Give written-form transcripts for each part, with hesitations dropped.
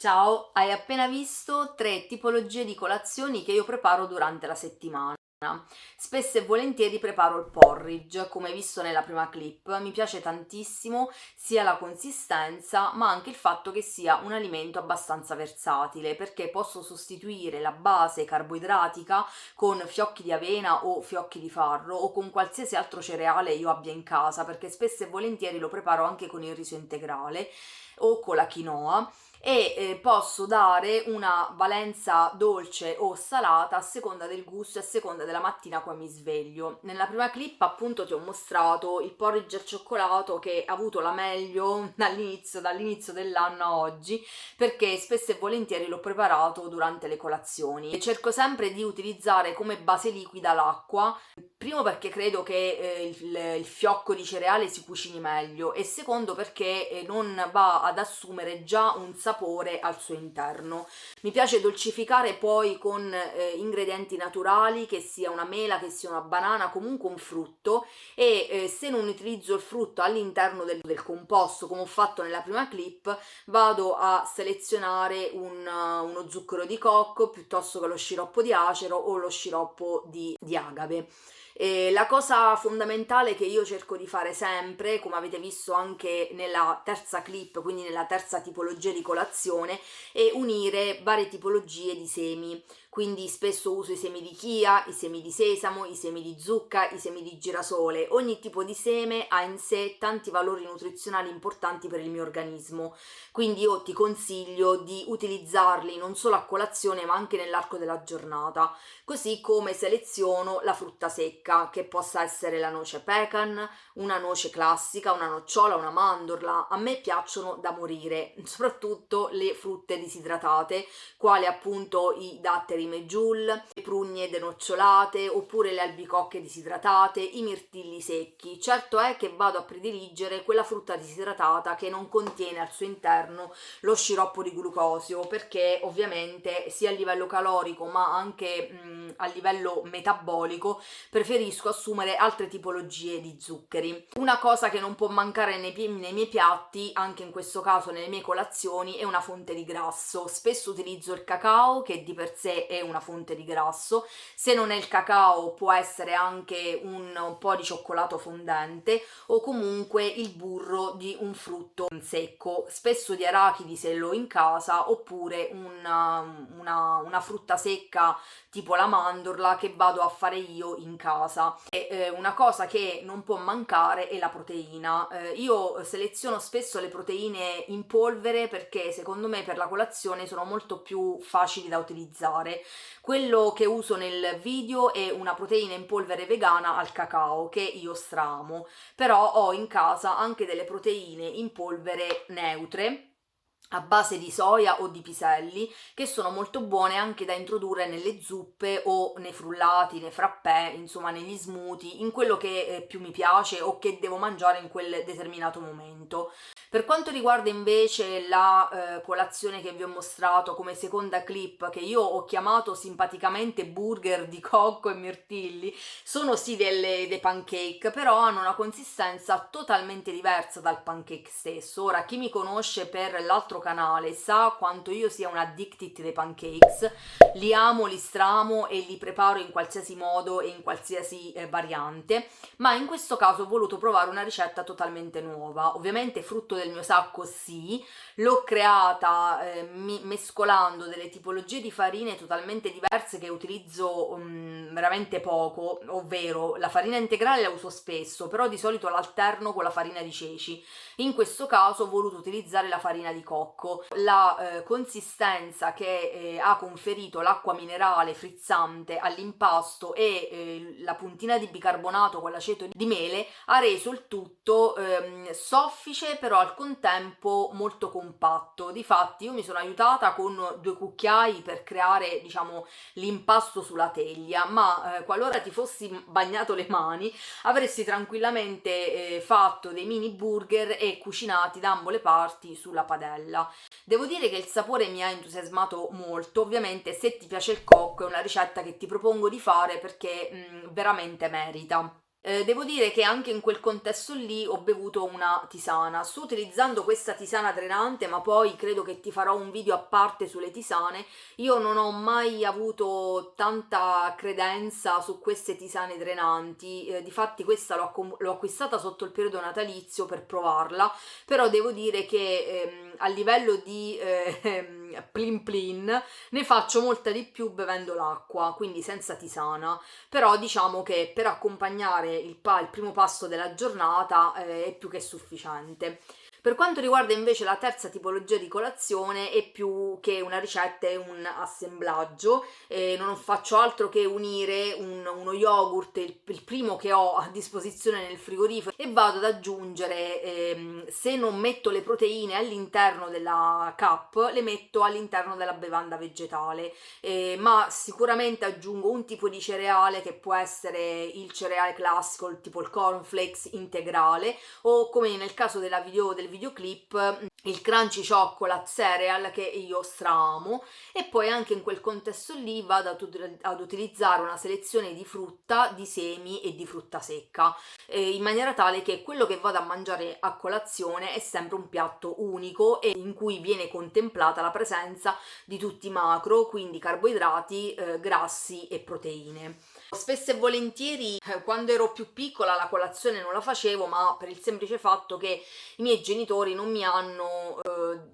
Ciao, hai appena visto 3 tipologie di colazioni che io preparo durante la settimana. Spesso e volentieri preparo il porridge, come visto nella prima clip. Mi piace tantissimo sia la consistenza, ma anche il fatto che sia un alimento abbastanza versatile, perché posso sostituire la base carboidratica con fiocchi di avena o fiocchi di farro o con qualsiasi altro cereale io abbia in casa, perché spesso e volentieri lo preparo anche con il riso integrale o con la quinoa e posso dare una valenza dolce o salata a seconda del gusto e a seconda della mattina a cui mi sveglio. Nella prima clip appunto ti ho mostrato il porridge al cioccolato che ha avuto la meglio dall'inizio dell'anno a oggi, perché spesso e volentieri l'ho preparato durante le colazioni e cerco sempre di utilizzare come base liquida l'acqua. Primo perché credo che il fiocco di cereale si cucini meglio e secondo perché non va ad assumere già un sapore al suo interno. Mi piace dolcificare poi con ingredienti naturali, che sia una mela, che sia una banana, comunque un frutto e se non utilizzo il frutto all'interno del composto come ho fatto nella prima clip, vado a selezionare uno zucchero di cocco piuttosto che lo sciroppo di acero o lo sciroppo di agave. E la cosa fondamentale che io cerco di fare sempre, come avete visto anche nella terza clip, quindi nella terza tipologia di colazione, è unire varie tipologie di semi. Quindi spesso uso i semi di chia, i semi di sesamo, i semi di zucca, i semi di girasole. Ogni tipo di seme ha in sé tanti valori nutrizionali importanti per il mio organismo. Quindi io ti consiglio di utilizzarli non solo a colazione ma anche nell'arco della giornata. Così come seleziono la frutta secca, che possa essere la noce pecan, una noce classica, una nocciola, una mandorla. A me piacciono da morire, soprattutto le frutte disidratate, quali appunto i datteri medjool, le prugne denocciolate, oppure le albicocche disidratate, i mirtilli secchi. Certo è che vado a prediligere quella frutta disidratata che non contiene al suo interno lo sciroppo di glucosio, perché ovviamente sia a livello calorico ma anche a livello metabolico preferisco assumere altre tipologie di zuccheri. Una cosa che non può mancare nei miei piatti, anche in questo caso nelle mie colazioni, è una fonte di grasso. Spesso utilizzo il cacao, che di per sé è una fonte di grasso. Se non è il cacao può essere anche un po' di cioccolato fondente o comunque il burro di un frutto secco, spesso di arachidi se l'ho in casa, oppure una frutta secca tipo la mandorla che vado a fare io in casa. E una cosa che non può mancare è la proteina. Io seleziono spesso le proteine in polvere perché secondo me per la colazione sono molto più facili da utilizzare. Quello che uso nel video è una proteina in polvere vegana al cacao che io stramo, però ho in casa anche delle proteine in polvere neutre a base di soia o di piselli, che sono molto buone anche da introdurre nelle zuppe o nei frullati, nei frappè, insomma negli smoothie, in quello che più mi piace o che devo mangiare in quel determinato momento. Per quanto riguarda invece la colazione che vi ho mostrato come seconda clip, che io ho chiamato simpaticamente burger di cocco e mirtilli, sono sì dei pancake, però hanno una consistenza totalmente diversa dal pancake stesso. Ora, chi mi conosce per l'altro canale sa quanto io sia un addicted dei pancakes, li amo, li stramo e li preparo in qualsiasi modo e in qualsiasi variante, ma in questo caso ho voluto provare una ricetta totalmente nuova, ovviamente frutto del mio sacco sì, l'ho creata mescolando delle tipologie di farine totalmente diverse che utilizzo veramente poco, ovvero la farina integrale la uso spesso, però di solito l'alterno con la farina di ceci. In questo caso ho voluto utilizzare la farina di cocco. La consistenza che ha conferito l'acqua minerale frizzante all'impasto e la puntina di bicarbonato con l'aceto di mele ha reso il tutto soffice però al contempo molto compatto. Difatti io mi sono aiutata con 2 cucchiai per creare, diciamo, l'impasto sulla teglia, ma qualora ti fossi bagnato le mani avresti tranquillamente fatto dei mini burger e cucinati da ambo le parti sulla padella. Devo dire che il sapore mi ha entusiasmato molto. Ovviamente se ti piace il cocco è una ricetta che ti propongo di fare perché veramente merita. Devo dire che anche in quel contesto lì ho bevuto una tisana. Sto utilizzando questa tisana drenante, ma poi credo che ti farò un video a parte sulle tisane. Io non ho mai avuto tanta credenza su queste tisane drenanti, difatti questa l'ho acquistata sotto il periodo natalizio per provarla, però devo dire che a livello di plin plin ne faccio molta di più bevendo l'acqua, quindi senza tisana. Però diciamo che per accompagnare il primo pasto della giornata è più che sufficiente. Per quanto riguarda invece la terza tipologia di colazione, è più che una ricetta, è un assemblaggio. Non faccio altro che unire uno yogurt, il primo che ho a disposizione nel frigorifero, e vado ad aggiungere, se non metto le proteine all'interno della cup, le metto all'interno della bevanda vegetale, ma sicuramente aggiungo un tipo di cereale che può essere il cereale classico, tipo il cornflakes integrale, o come nel caso del videoclip, il crunchy chocolate cereal che io stramo. E poi anche in quel contesto lì vado ad utilizzare una selezione di frutta, di semi e di frutta secca, in maniera tale che quello che vado a mangiare a colazione è sempre un piatto unico e in cui viene contemplata la presenza di tutti i macro, quindi carboidrati, grassi e proteine. Spesso e volentieri quando ero più piccola la colazione non la facevo, ma per il semplice fatto che i miei genitori non mi hanno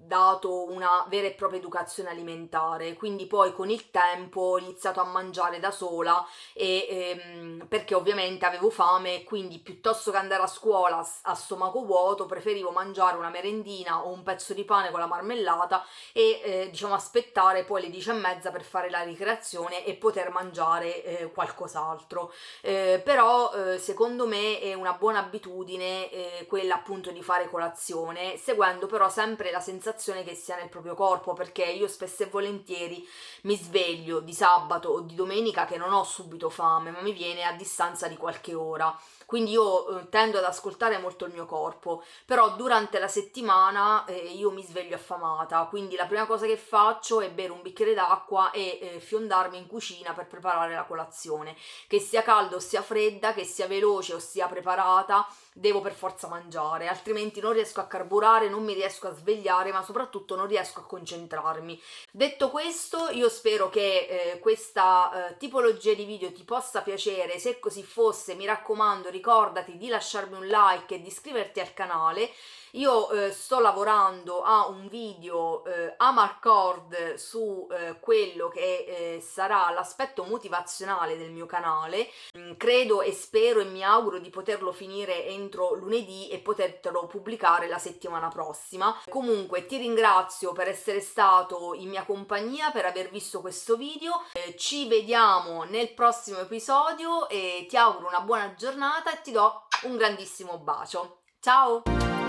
dato una vera e propria educazione alimentare, quindi poi con il tempo ho iniziato a mangiare da sola, perché ovviamente avevo fame e quindi piuttosto che andare a scuola a stomaco vuoto preferivo mangiare una merendina o un pezzo di pane con la marmellata e diciamo aspettare poi le 10:30 per fare la ricreazione e poter mangiare qualcos'altro. Però secondo me è una buona abitudine quella appunto di fare colazione, seguendo però sempre la sensazione che sia nel proprio corpo, perché io spesso e volentieri mi sveglio di sabato o di domenica che non ho subito fame, ma mi viene a distanza di qualche ora. Quindi io tendo ad ascoltare molto il mio corpo, però durante la settimana io mi sveglio affamata, quindi la prima cosa che faccio è bere un bicchiere d'acqua e fiondarmi in cucina per preparare la colazione, che sia calda o sia fredda, che sia veloce o sia preparata, devo per forza mangiare, altrimenti non riesco a carburare, non mi riesco a svegliare, ma soprattutto non riesco a concentrarmi. Detto questo, io spero che questa tipologia di video ti possa piacere. Se così fosse, mi raccomando, ricordati di lasciarmi un like e di iscriverti al canale. Io sto lavorando a un video a Marcord su quello che sarà l'aspetto motivazionale del mio canale. Credo e spero e mi auguro di poterlo finire entro lunedì e poterlo pubblicare la settimana prossima. Comunque ti ringrazio per essere stato in mia compagnia, per aver visto questo video. Ci vediamo nel prossimo episodio e ti auguro una buona giornata e ti do un grandissimo bacio. Ciao!